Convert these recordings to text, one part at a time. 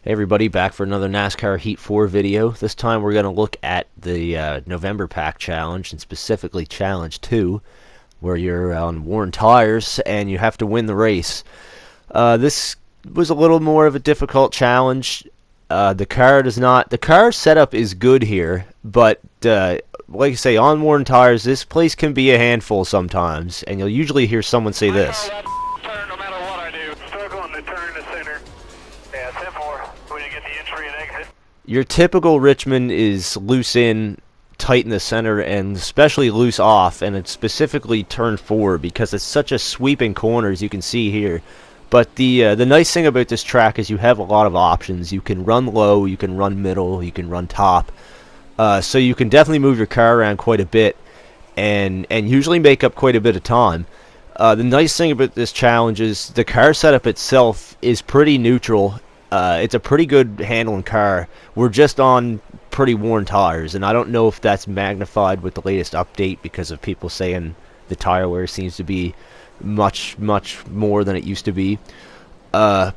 Hey everybody, back for another NASCAR Heat 4 video. This time we're going to look at the November Pack Challenge, and specifically Challenge 2, where you're on worn tires and you have to win the race. This was a little more of a difficult challenge. The car setup is good here, but like I say, on worn tires, this place can be a handful sometimes, and you'll usually hear someone say this. Your typical Richmond is loose in, tight in the center, and especially loose off, and it's specifically turn 4 because it's such a sweeping corner, as you can see here. But the nice thing about this track is you have a lot of options. You can run low, you can run middle, you can run top. So you can definitely move your car around quite a bit and usually make up quite a bit of time. The nice thing about this challenge is the car setup itself is pretty neutral. It's a pretty good handling car. We're just on pretty worn tires, and I don't know if that's magnified with the latest update because of people saying the tire wear seems to be much more than it used to be. But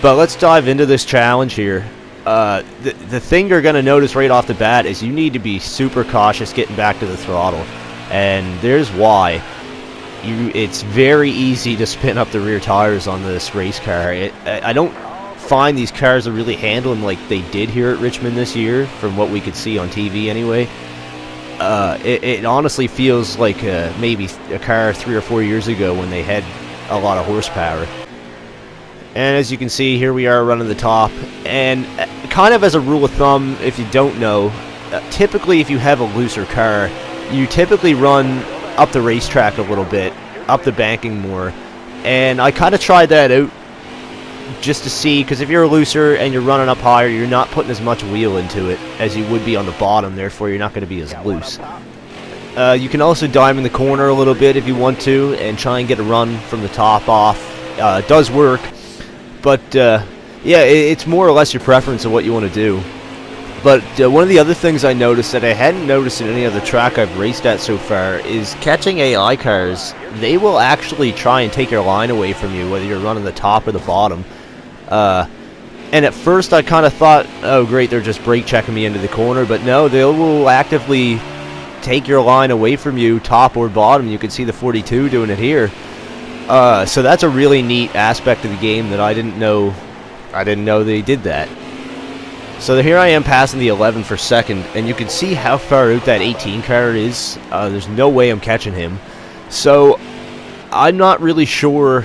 let's dive into this challenge here. The thing you're going to notice right off the bat is you need to be super cautious getting back to the throttle, and there's why. It's very easy to spin up the rear tires on this race car. I don't find these cars are really handling like they did here at Richmond this year, from what we could see on TV anyway. It honestly feels like maybe a car 3 or 4 years ago when they had a lot of horsepower. And as you can see, here we are running the top, and kind of as a rule of thumb, if you don't know, typically if you have a looser car, you typically run up the racetrack a little bit, up the banking more, and I kind of tried that out just to see, because if you're looser and you're running up higher, you're not putting as much wheel into it as you would be on the bottom, therefore you're not going to be as loose. You can also diamond the corner a little bit if you want to and try and get a run from the top off. It does work, but yeah, it's more or less your preference of what you want to do. But one of the other things I noticed that I hadn't noticed in any other track I've raced at so far is catching AI cars. They will actually try and take your line away from you, whether you're running the top or the bottom. And at first I kind of thought, oh great, they're just brake checking me into the corner, but no, they will actively take your line away from you, top or bottom. You can see the 42 doing it here. So that's a really neat aspect of the game that I didn't know they did that. So here I am passing the 11 for second, and you can see how far out that 18 car is. There's no way I'm catching him. So I'm not really sure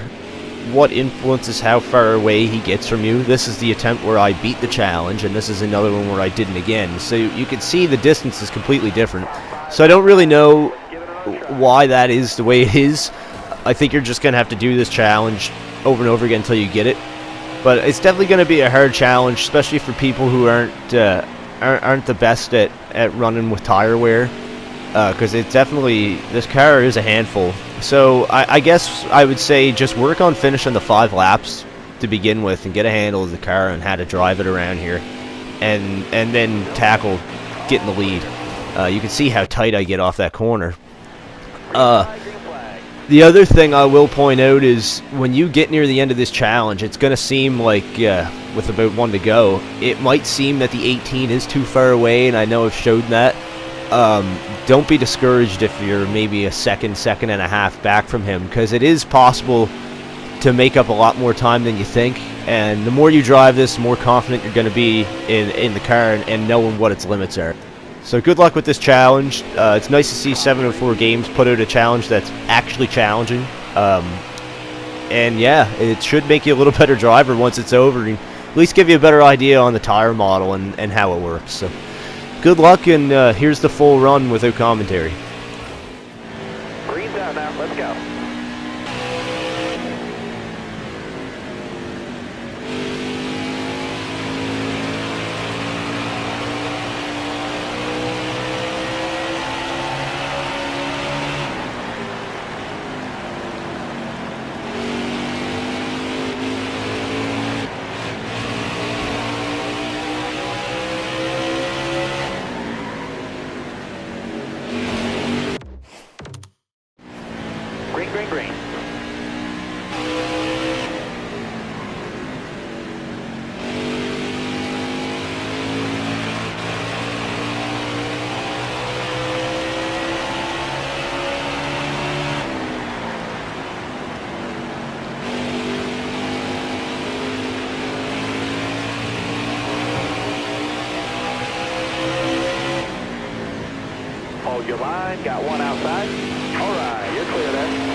what influences how far away he gets from you. This is the attempt where I beat the challenge, and this is another one where I didn't again. So you can see the distance is completely different. So I don't really know why that is the way it is. I think you're just going to have to do this challenge over and over again until you get it. But it's definitely going to be a hard challenge, especially for people who aren't the best at running with tire wear, because this car is a handful. So I guess I would say just work on finishing the 5 laps to begin with and get a handle of the car and how to drive it around here, and then tackle getting the lead. You can see how tight I get off that corner. The other thing I will point out is when you get near the end of this challenge, it's going to seem like, with about 1 to go, it might seem that the 18 is too far away, and I know I've showed that. Don't be discouraged if you're maybe a second and a half back from him, because it is possible to make up a lot more time than you think, and the more you drive this, the more confident you're going to be in the car and knowing what its limits are. So good luck with this challenge. It's nice to see 704 Games put out a challenge that's actually challenging. And yeah, it should make you a little better driver once it's over, and at least give you a better idea on the tire model and how it works. So good luck, and here's the full run without commentary. Green's out now, let's go. your line. Got one outside. All right, you're clear there.